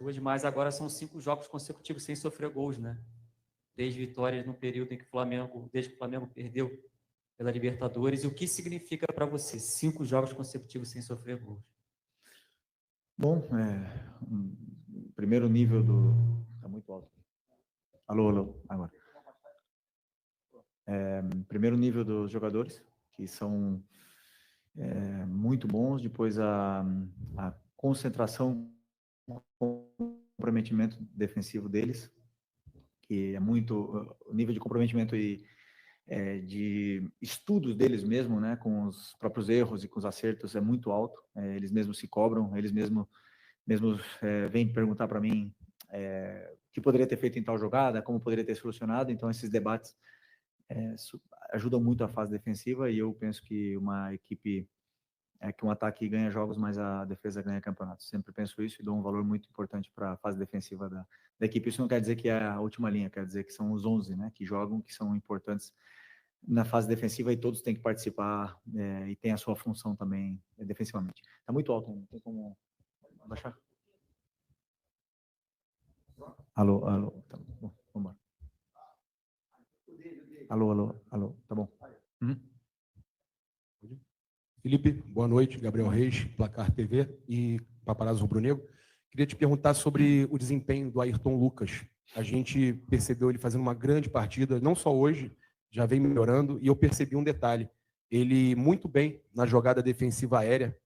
hoje, mas agora são 5 jogos consecutivos sem sofrer gols, né? 3 vitórias no período em que desde que o Flamengo perdeu pela Libertadores. E o que significa para você 5 jogos consecutivos sem sofrer gols? Bom, primeiro nível do... Está muito alto. Alô, agora. Primeiro nível dos jogadores, que são muito bons. Depois a concentração, comprometimento defensivo deles, que é muito... O nível de comprometimento e de estudos deles mesmo, né, com os próprios erros e com os acertos é muito alto. Eles mesmos se cobram, eles mesmos vêm perguntar para mim o que poderia ter feito em tal jogada, como poderia ter solucionado. Então esses debates ajudam muito a fase defensiva, e eu penso que uma equipe que um ataque ganha jogos, mas a defesa ganha campeonatos. Sempre penso isso e dou um valor muito importante para a fase defensiva da equipe. Isso não quer dizer que é a última linha, quer dizer que são os 11, né, que jogam, que são importantes na fase defensiva, e todos têm que participar e tem a sua função também defensivamente. Está muito alto, não tem como baixar? Alô, tá bom, vamos embora. Alô, tá bom. Felipe, boa noite. Gabriel Reis, Placar TV e Paparazzo Rubro-Negro. Queria te perguntar sobre o desempenho do Ayrton Lucas. A gente percebeu ele fazendo uma grande partida, não só hoje, já vem melhorando, e eu percebi um detalhe. Ele muito bem na jogada defensiva aérea,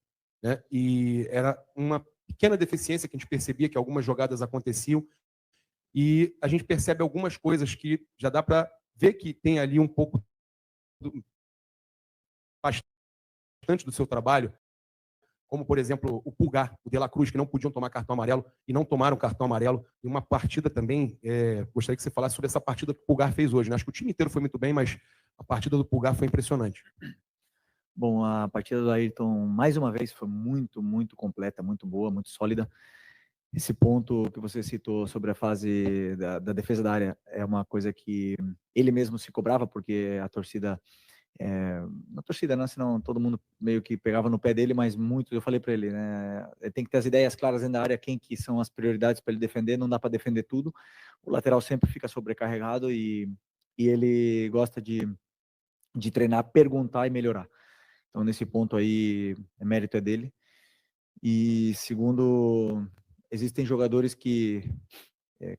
né? E era uma pequena deficiência que a gente percebia, que algumas jogadas aconteciam, e a gente percebe algumas coisas que já dá para ver que tem ali um pouco bastante do seu trabalho, como, por exemplo, o Pulgar, o De La Cruz, que não podiam tomar cartão amarelo e não tomaram cartão amarelo. E uma partida também, gostaria que você falasse sobre essa partida que o Pulgar fez hoje, né? Acho que o time inteiro foi muito bem, mas a partida do Pulgar foi impressionante. Bom, a partida do Ayrton, mais uma vez, foi muito, muito completa, muito boa, muito sólida. Esse ponto que você citou sobre a fase da defesa da área é uma coisa que ele mesmo se cobrava, porque a torcida... na torcida, não, senão todo mundo meio que pegava no pé dele, mas muito, eu falei para ele, né, tem que ter as ideias claras dentro da área, quem que são as prioridades para ele defender, não dá para defender tudo, o lateral sempre fica sobrecarregado, e ele gosta de treinar, perguntar e melhorar. Então nesse ponto aí, mérito é dele. E segundo, existem jogadores que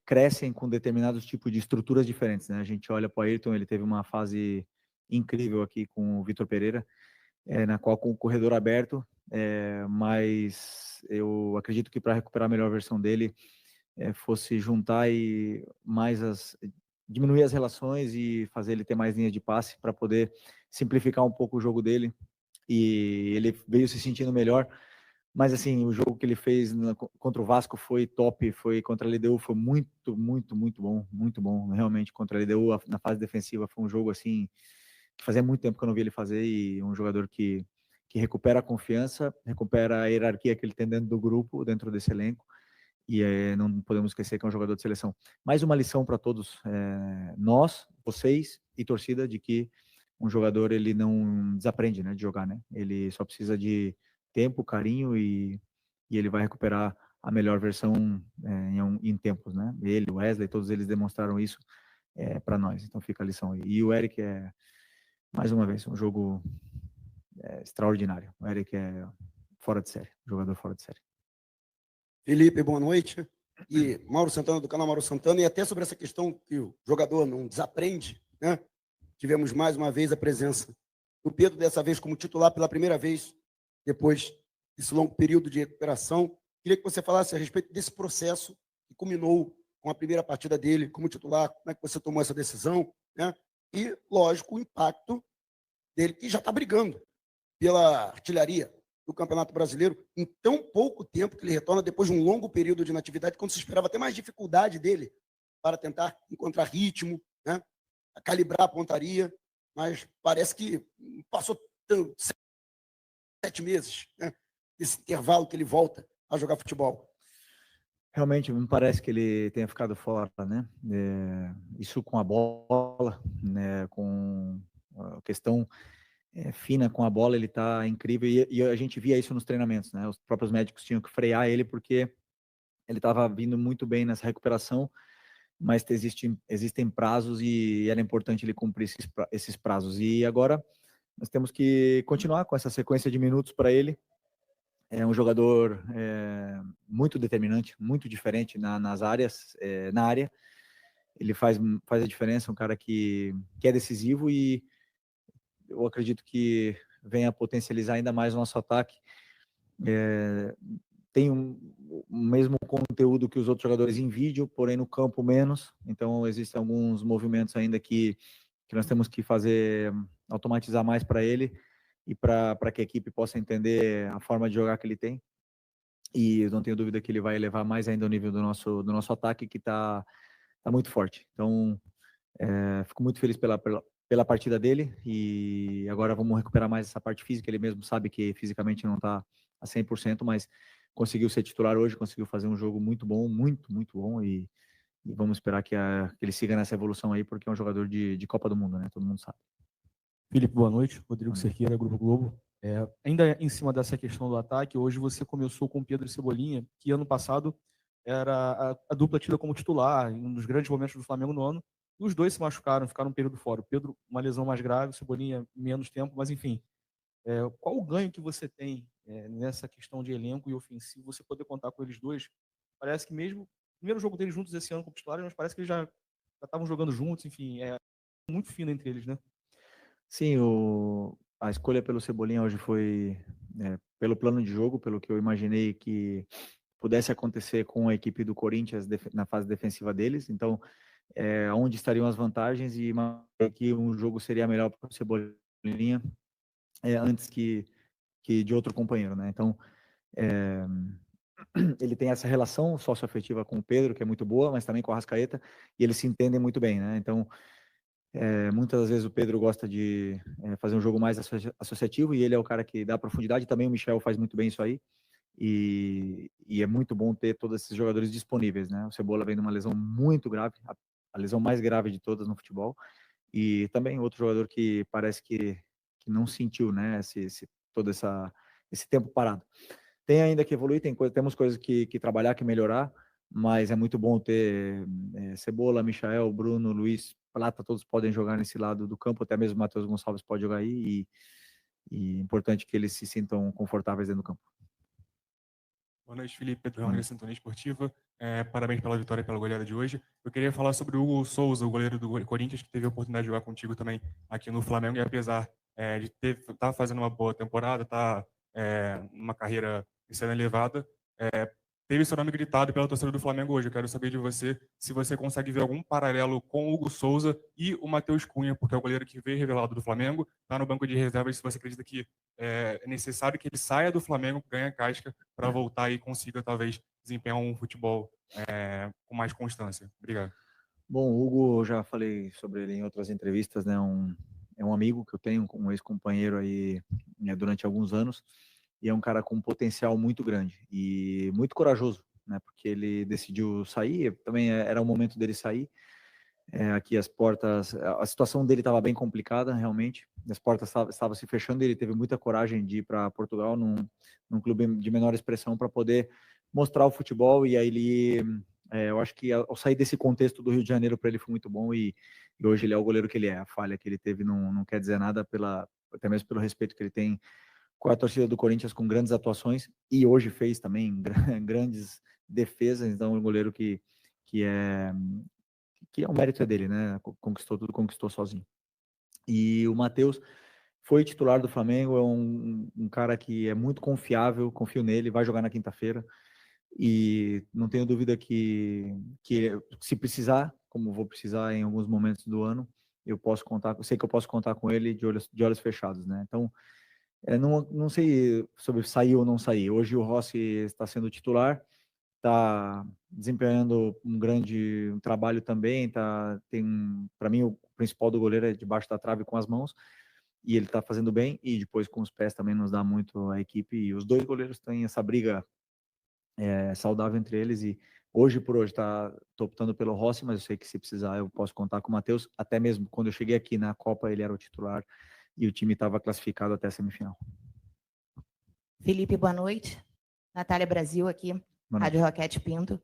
crescem com determinados tipos de estruturas diferentes, né? A gente olha para o Ayrton, ele teve uma fase incrível aqui com o Vitor Pereira, na qual com o corredor aberto, mas eu acredito que para recuperar a melhor versão dele, fosse juntar e diminuir as relações e fazer ele ter mais linhas de passe para poder simplificar um pouco o jogo dele, e ele veio se sentindo melhor. Mas assim, o jogo que ele fez contra o Vasco foi top, foi contra a LDU, foi muito, muito, muito bom, realmente. Contra a LDU, na fase defensiva, foi um jogo assim que fazia muito tempo que eu não vi ele fazer, e um jogador que recupera a confiança, recupera a hierarquia que ele tem dentro do grupo, dentro desse elenco, e não podemos esquecer que é um jogador de seleção. Mais uma lição para todos, nós, vocês e torcida, de que um jogador ele não desaprende, né, de jogar, né? Ele só precisa de tempo, carinho, e ele vai recuperar a melhor versão em tempos, né? Ele, o Wesley, todos eles demonstraram isso para nós. Então fica a lição aí. E o Eric mais uma vez, um jogo extraordinário. O Eric é fora de série, jogador fora de série. Felipe, boa noite. E Mauro Santana, do canal Mauro Santana, e até sobre essa questão que o jogador não desaprende, né? Tivemos mais uma vez a presença do Pedro, dessa vez como titular pela primeira vez, depois desse longo período de recuperação. Queria que você falasse a respeito desse processo que culminou com a primeira partida dele como titular, como é que você tomou essa decisão, né? E, lógico, o impacto dele, que já está brigando pela artilharia do Campeonato Brasileiro em tão pouco tempo que ele retorna, depois de um longo período de inatividade, quando se esperava até mais dificuldade dele para tentar encontrar ritmo, né? A calibrar a pontaria, mas parece que passou 7 meses, né? Esse intervalo que ele volta a jogar futebol. Realmente, me parece que ele tenha ficado fora, né? Isso com a bola, né? Com a questão fina com a bola, ele está incrível, e a gente via isso nos treinamentos, né? Os próprios médicos tinham que frear ele, porque ele estava vindo muito bem nessa recuperação, mas existem prazos e era importante ele cumprir esses prazos. E agora nós temos que continuar com essa sequência de minutos para ele. É um jogador muito determinante, muito diferente nas áreas, na área. Ele faz a diferença, um cara que é decisivo e eu acredito que venha a potencializar ainda mais o nosso ataque. Tem o mesmo conteúdo que os outros jogadores em vídeo, porém no campo menos. Então, existem alguns movimentos ainda que nós temos que fazer, automatizar mais para ele e para que a equipe possa entender a forma de jogar que ele tem. E eu não tenho dúvida que ele vai elevar mais ainda o nível do nosso ataque, que está muito forte. Então, fico muito feliz pela partida dele e agora vamos recuperar mais essa parte física. Ele mesmo sabe que fisicamente não está a 100%, mas conseguiu ser titular hoje, conseguiu fazer um jogo muito bom, muito, muito bom e vamos esperar que ele siga nessa evolução aí, porque é um jogador de Copa do Mundo, né? Todo mundo sabe. Felipe, boa noite. Rodrigo Cerqueira, Grupo Globo. Ainda em cima dessa questão do ataque, hoje você começou com o Pedro Cebolinha, que ano passado era a dupla tida como titular, em um dos grandes momentos do Flamengo no ano, e os dois se machucaram, ficaram um período fora. O Pedro, uma lesão mais grave, o Cebolinha, menos tempo, mas enfim. Qual o ganho que você tem nessa questão de elenco e ofensivo, você poder contar com eles dois? Parece que mesmo, o primeiro jogo deles juntos esse ano como titulares, mas parece que eles já estavam jogando juntos, enfim, muito fino entre eles, né? Sim, a escolha pelo Cebolinha hoje foi pelo plano de jogo, pelo que eu imaginei que pudesse acontecer com a equipe do Corinthians na fase defensiva deles. Então, onde estariam as vantagens e que um jogo seria melhor para o Cebolinha antes que de outro companheiro, né? Então, ele tem essa relação socioafetiva com o Pedro, que é muito boa, mas também com a Arrascaeta, e eles se entendem muito bem, né? Então, muitas das vezes o Pedro gosta de fazer um jogo mais associativo e ele é o cara que dá profundidade. Também o Michel faz muito bem isso aí e é muito bom ter todos esses jogadores disponíveis, né? O Cebola vem de uma lesão muito grave, a lesão mais grave de todas no futebol, e também outro jogador que parece que não sentiu, né? Todo esse tempo parado. Tem ainda que evoluir, temos coisas que trabalhar, que melhorar, mas é muito bom ter Cebola, Michael, Bruno, Luiz, Plata, todos podem jogar nesse lado do campo, até mesmo o Matheus Gonçalves pode jogar aí e é importante que eles se sintam confortáveis dentro do campo. Boa noite, Felipe. Pedro Rodrigues, Sintonia Esportiva. Parabéns pela vitória e pela goleada de hoje. Eu queria falar sobre o Hugo Souza, o goleiro do Corinthians, que teve a oportunidade de jogar contigo também aqui no Flamengo, e apesar de estar fazendo uma boa temporada, numa carreira sendo elevada, teve seu nome gritado pela torcida do Flamengo hoje. Eu quero saber de você se você consegue ver algum paralelo com o Hugo Souza e o Matheus Cunha, porque é o goleiro que veio revelado do Flamengo, está no banco de reservas, se você acredita que é necessário que ele saia do Flamengo, ganhe casca, para voltar e consiga, talvez, desempenhar um futebol com mais constância. Obrigado. Bom, o Hugo, eu já falei sobre ele em outras entrevistas, né? É um amigo que eu tenho, um ex-companheiro aí durante alguns anos, e é um cara com um potencial muito grande e muito corajoso, né? Porque ele decidiu sair, também era o momento dele sair. Aqui as portas, a situação dele estava bem complicada, realmente. As portas estavam se fechando e ele teve muita coragem de ir para Portugal, num clube de menor expressão, para poder mostrar o futebol. E aí eu acho que ao sair desse contexto do Rio de Janeiro, para ele foi muito bom e hoje ele é o goleiro que ele é. A falha que ele teve não quer dizer nada, até mesmo pelo respeito que ele tem com a torcida do Corinthians, com grandes atuações, e hoje fez também grandes defesas. Então, um goleiro que é o mérito dele, né? Conquistou tudo, conquistou sozinho. E o Matheus foi titular do Flamengo, é um cara que é muito confiável, confio nele, vai jogar na quinta-feira e não tenho dúvida que se precisar, como vou precisar em alguns momentos do ano, eu sei que eu posso contar com ele de olhos fechados, né? Então, não sei sobre sair ou não sair. Hoje o Rossi está sendo titular, está desempenhando um grande trabalho também, para mim o principal do goleiro é debaixo da trave com as mãos, e ele está fazendo bem, e depois com os pés também nos dá muito a equipe, e os dois goleiros têm essa briga saudável entre eles, e hoje por hoje tô optando pelo Rossi, mas eu sei que se precisar eu posso contar com o Matheus, até mesmo quando eu cheguei aqui na Copa ele era o titular, e o time estava classificado até a semifinal. Felipe, boa noite. Natália Brasil aqui. Rádio Roquete Pinto.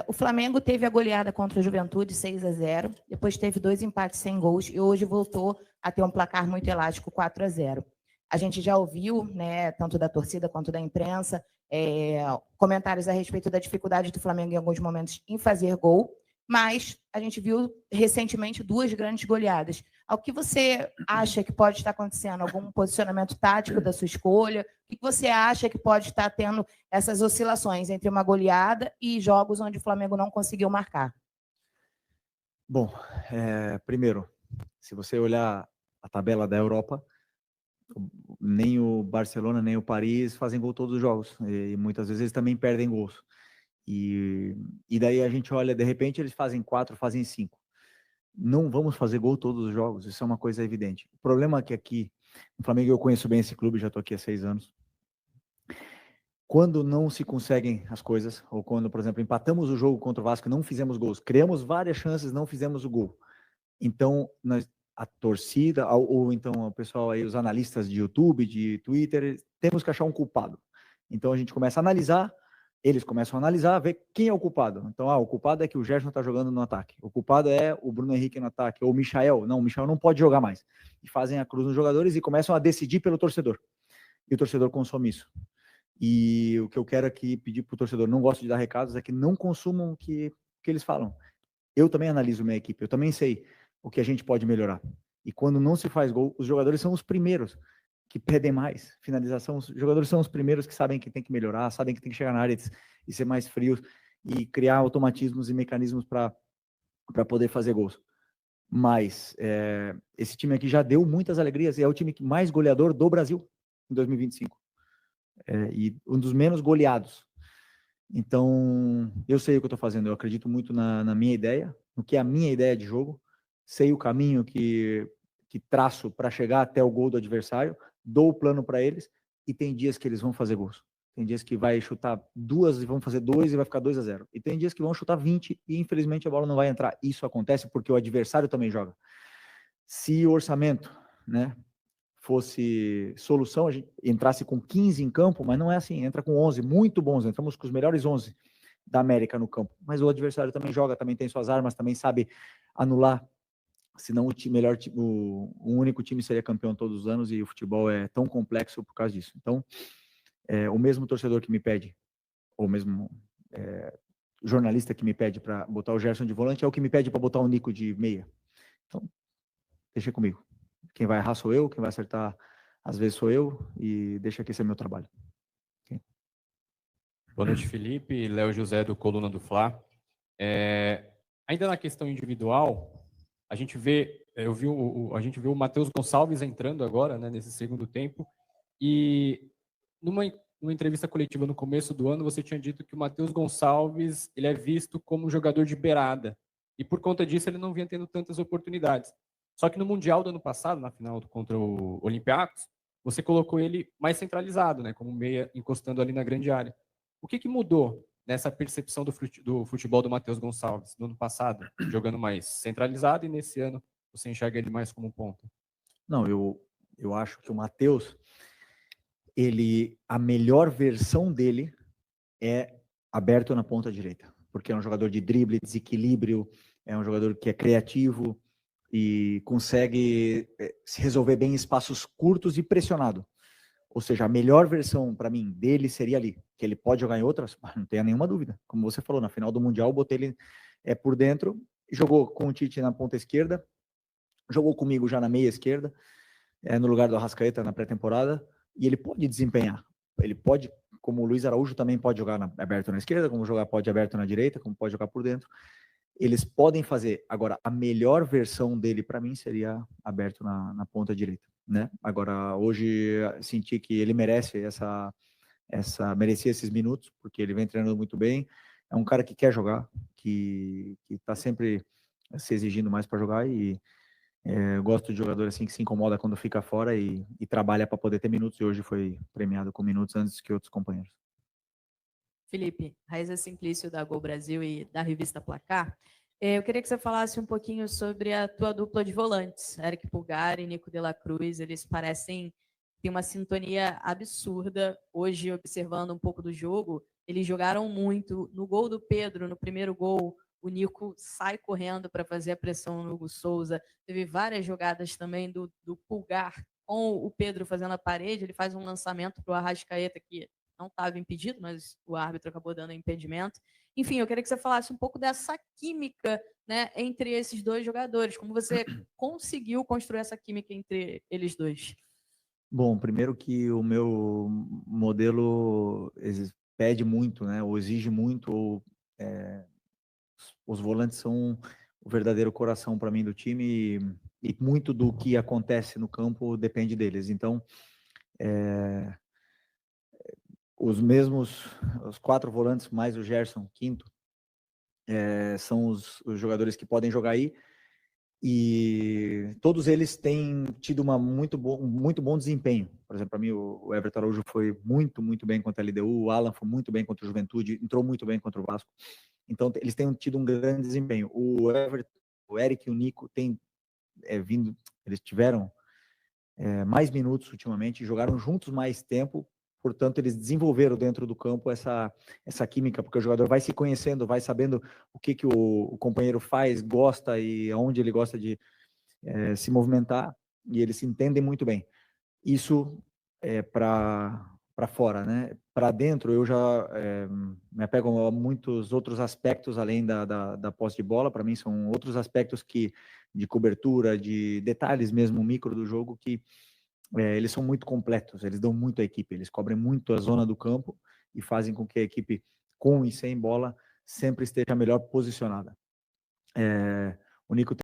O Flamengo teve a goleada contra o Juventude 6-0, depois teve 2 empates sem gols e hoje voltou a ter um placar muito elástico 4-0. A gente já ouviu, né, tanto da torcida quanto da imprensa, comentários a respeito da dificuldade do Flamengo em alguns momentos em fazer gol, mas a gente viu recentemente 2 grandes goleadas. O que você acha que pode estar acontecendo? Algum posicionamento tático da sua escolha? O que você acha que pode estar tendo essas oscilações entre uma goleada e jogos onde o Flamengo não conseguiu marcar? Bom, primeiro, se você olhar a tabela da Europa, nem o Barcelona, nem o Paris fazem gol todos os jogos. E muitas vezes eles também perdem gols. E daí a gente olha, de repente eles fazem 4, fazem 5. Não vamos fazer gol todos os jogos, isso é uma coisa evidente. O problema é que aqui, no Flamengo, eu conheço bem esse clube, já estou aqui há 6 anos. Quando não se conseguem as coisas, ou quando, por exemplo, empatamos o jogo contra o Vasco e não fizemos gols, criamos várias chances, não fizemos o gol. Então, a torcida, ou então o pessoal aí, os analistas de YouTube, de Twitter, temos que achar um culpado. Então a gente começa a analisar, eles começam a analisar, ver quem é o culpado. Então, o culpado é que o Gerson está jogando no ataque. O culpado é o Bruno Henrique no ataque. Ou o Michael. Não, o Michael não pode jogar mais. E fazem a cruz nos jogadores e começam a decidir pelo torcedor. E o torcedor consome isso. E o que eu quero aqui pedir para o torcedor, não gosto de dar recados, é que não consumam o que eles falam. Eu também analiso minha equipe. Eu também sei o que a gente pode melhorar. E quando não se faz gol, os jogadores são os primeiros que pedem mais finalização. Os jogadores são os primeiros que sabem que tem que melhorar, sabem que tem que chegar na área e ser mais frios e criar automatismos e mecanismos para poder fazer gols. Mas esse time aqui já deu muitas alegrias e é o time mais goleador do Brasil em 2025. E um dos menos goleados. Então, eu sei o que eu estou fazendo. Eu acredito muito na minha ideia, no que é a minha ideia de jogo. Sei o caminho que traço para chegar até o gol do adversário, dou o plano para eles, e tem dias que eles vão fazer gols. Tem dias que vai chutar 2 e vão fazer 2 e vai ficar 2-0. E tem dias que vão chutar 20 e infelizmente a bola não vai entrar. Isso acontece porque o adversário também joga. Se o orçamento, né, fosse solução, a gente entrasse com 15 em campo, mas não é assim, entra com 11, muito bons, entramos com os melhores 11 da América no campo. Mas o adversário também joga, também tem suas armas, também sabe anular. Senão o único time seria campeão todos os anos e o futebol é tão complexo por causa disso. Então, o mesmo torcedor que me pede, ou mesmo jornalista que me pede para botar o Gerson de volante, é o que me pede para botar o Nico de meia. Então, deixa comigo. Quem vai errar sou eu, quem vai acertar às vezes sou eu, e deixa que esse é meu trabalho. Okay? Boa noite, Felipe. Léo José, do Coluna do Fla. Ainda na questão individual, a gente vê o Matheus Gonçalves entrando agora, né, nesse segundo tempo, e numa entrevista coletiva no começo do ano, você tinha dito que o Matheus Gonçalves ele é visto como um jogador de beirada, e por conta disso ele não vinha tendo tantas oportunidades. Só que no Mundial do ano passado, na final contra o Olympiacos, você colocou ele mais centralizado, né, como meia, encostando ali na grande área. O que mudou nessa percepção do futebol do Matheus Gonçalves no ano passado, jogando mais centralizado, e nesse ano você enxerga ele mais como um ponta? Não, eu acho que o Matheus, a melhor versão dele é aberto na ponta direita, porque é um jogador de drible, desequilíbrio, é um jogador que é criativo e consegue se resolver bem em espaços curtos e pressionado. Ou seja, a melhor versão para mim dele seria ali, que ele pode jogar em outras, não tenha nenhuma dúvida. Como você falou, na final do Mundial, eu botei ele por dentro, jogou com o Tite na ponta esquerda, jogou comigo já na meia esquerda, no lugar do Arrascaeta na pré-temporada, e ele pode desempenhar. Ele pode, como o Luiz Araújo também pode jogar aberto na esquerda, como pode aberto na direita, como pode jogar por dentro. Eles podem fazer. Agora, a melhor versão dele, para mim, seria aberto na ponta direita, né? Agora, hoje, senti que ele merecia esses minutos, porque ele vem treinando muito bem. É um cara que quer jogar, que está sempre se exigindo mais para jogar, e eu gosto de jogador assim que se incomoda quando fica fora e trabalha para poder ter minutos, e hoje foi premiado com minutos antes que outros companheiros. Felipe, Raíza Simplício, da Gol Brasil e da revista Placar. Eu queria que você falasse um pouquinho sobre a tua dupla de volantes, Eric Pulgar e Nico de la Cruz. Eles parecem ter uma sintonia absurda. Hoje, observando um pouco do jogo, eles jogaram muito. No gol do Pedro, no primeiro gol, o Nico sai correndo para fazer a pressão no Hugo Souza. Teve várias jogadas também do Pulgar com o Pedro fazendo a parede. Ele faz um lançamento para o Arrascaeta, que não estava impedido, mas o árbitro acabou dando impedimento. Enfim, eu queria que você falasse um pouco dessa química, né, entre esses dois jogadores. Como você conseguiu construir essa química entre eles dois? Bom, primeiro que o meu modelo pede muito, né, ou exige muito, ou os volantes são o verdadeiro coração para mim do time e muito do que acontece no campo depende deles. Então, os 4 volantes mais o Gerson, quinto, são os jogadores que podem jogar aí e todos eles têm tido um muito bom desempenho. Por exemplo, para mim o Everton Araújo foi muito bem contra a LDU, o Alan foi muito bem contra o Juventude, entrou muito bem contra o Vasco. Então, eles têm tido um grande desempenho. O Everton, o Eric e o Nico têm vindo, eles tiveram mais minutos ultimamente, jogaram juntos mais tempo, portanto, eles desenvolveram dentro do campo essa química, porque o jogador vai se conhecendo, vai sabendo o que o companheiro faz, gosta e aonde ele gosta de se movimentar, e eles se entendem muito bem. Isso é para fora, né? Para dentro, eu já me apego a muitos outros aspectos além da posse de bola. Para mim, são outros aspectos de cobertura, de detalhes mesmo, micro do jogo, que eles são muito completos, eles dão muito à equipe, eles cobrem muito a zona do campo e fazem com que a equipe, com e sem bola, sempre esteja melhor posicionada. O Nico